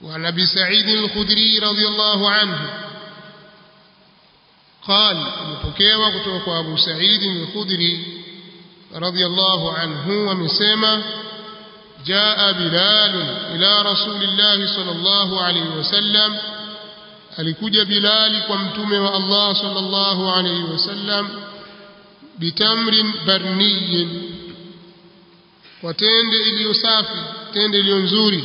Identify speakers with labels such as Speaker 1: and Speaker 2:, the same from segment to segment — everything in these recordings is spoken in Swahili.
Speaker 1: وعن أبي سعيد الخدري رضي الله عنه قال مبكيوا kutoka kwa Abu Sa'id al-Khudri radiyallahu anhu amesema jaa Bilal ila Rasulillah sallallahu alayhi wasallam alikuja Bilal kwa mtume wa Allah sallallahu alayhi wasallam bitamrin barniyin kwa tende iliyo safi tende iliyo nzuri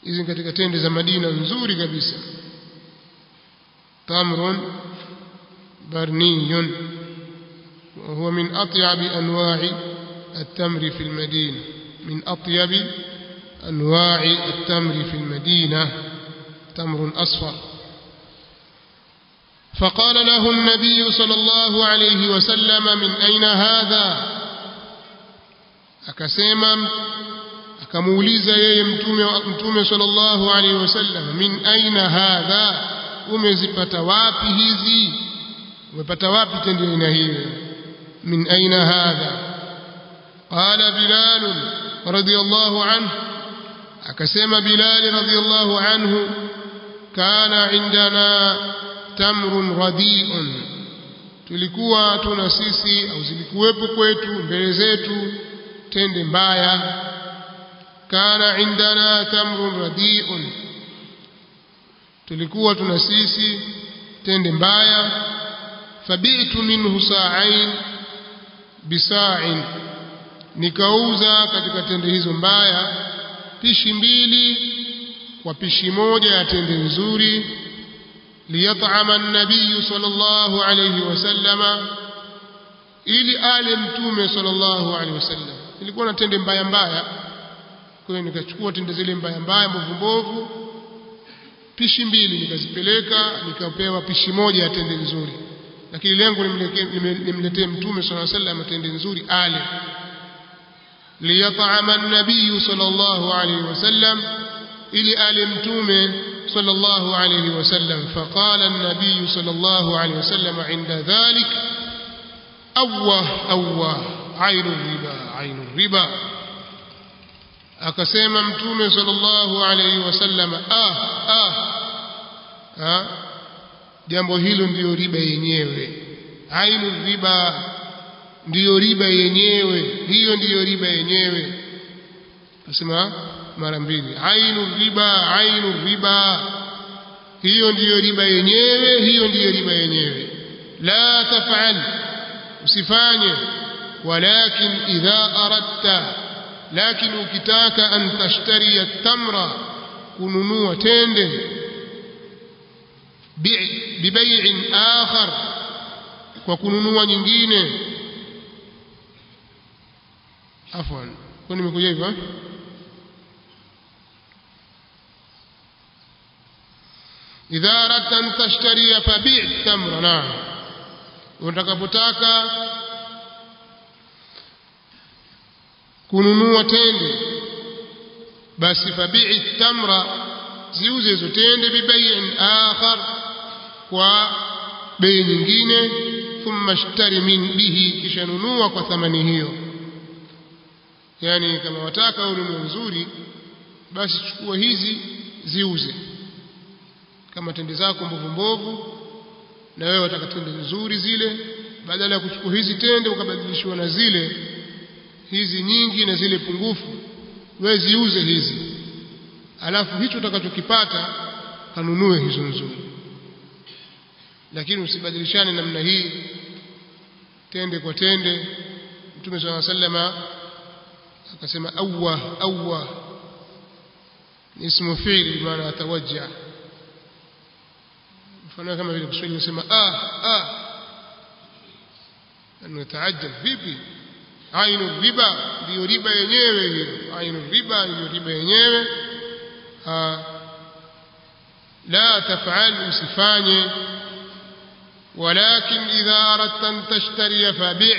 Speaker 1: hizi katika tende za Madina nzuri kabisa تمر برني وهو من أطيب أنواع التمر في المدينة من أطيب أنواع التمر في المدينة تمر أصفر فقال له النبي صلى الله عليه وسلم من أين هذا أكسيما أكموليزا يمتوم صلى الله عليه وسلم من أين هذا umezipata wapi hizi umepata wapi tende aina hiyo min aina hadha qala Bilal radiyallahu anhu akasema Bilal radiyallahu anhu kana indana tamrun radi'un tulikuwa tuna sisi au zilikuwepo kwetu mbele zetu tende mbaya kana indana tamrun radi'un tulikuwa tuna sisi tende mbaya fabi'tu minhu sa'ain bisa'in nikauza katika tende hizo mbaya pishi mbili kwa pishi moja ya tende nzuri liyat'ama an-nabiy sallallahu alayhi wasallama ili ale mtume sallallahu alayhi wasallam ilikuwa na tende mbaya mbaya kwa hiyo nikachukua tende zile mbaya mbaya mbovu mbovu pishi mbili nikazipeleka nikapewa pishi moja ya tende nzuri lakini lengo nimletee mtume sallallahu alayhi wasallam tende nzuri ale liyat'ama an-nabiy sallallahu alayhi wasallam ili ale mtume sallallahu alayhi wasallam faqala an-nabiy sallallahu alayhi wasallam 'inda dhalik awwa 'aynu riba akasema mtume sallallahu alayhi wasallam jambo hilo ndiyo riba yenyewe ainu riba ndiyo riba yenyewe hiyo ndiyo riba yenyewe nasema mara mbili ainu riba hiyo ndiyo riba yenyewe hiyo ndiyo riba yenyewe la taf'al usifanye walakin idha aradta lakini ukitaka an tashtari at-tamra kununua tende bibay'in akhar kwa kununua nyingine afwan kwa nimekuja hivyo idha aradta an tashtari fabi' at-tamra na utakapotaka kununua tende basi fabi'i tamra ziuze hizo tende bibay'in akhar kwa bei nyingine thumma ishtari min bihi kisha nunua kwa thamani hiyo yani kama wataka ununue nzuri basi chukua hizi ziuze kama tende zako mbovu mbovu na wewe wataka tende nzuri zile badala ya kuchukua hizi tende ukabadilishwa na zile hizi nyingi na zile pungufu wewe ziuze hizi alafu hicho utakachokipata kanunue hizo nzuri lakini usibadilishane namna hii tende kwa tende Mtume صلى الله عليه وسلم akasema awwa ismu fi'li maana atawajja mfano kama vile Kiswahili unasema anataajjab vipi ainu riba ndio riba yenyewe hiyo ainu riba ndio riba yenyewe la taf'al usifanye ولكن إذا أردت أن تشتري فبيع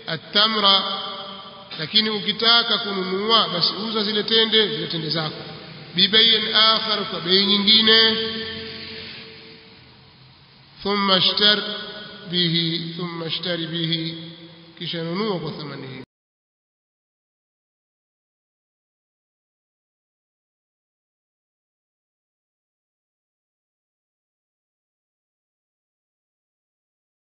Speaker 1: التمر lakini ukitaka kununua basi uza zile tende zako bibayin akhar kwa bei nyingine thumma ishtari bihi kisha nunua kwa thamani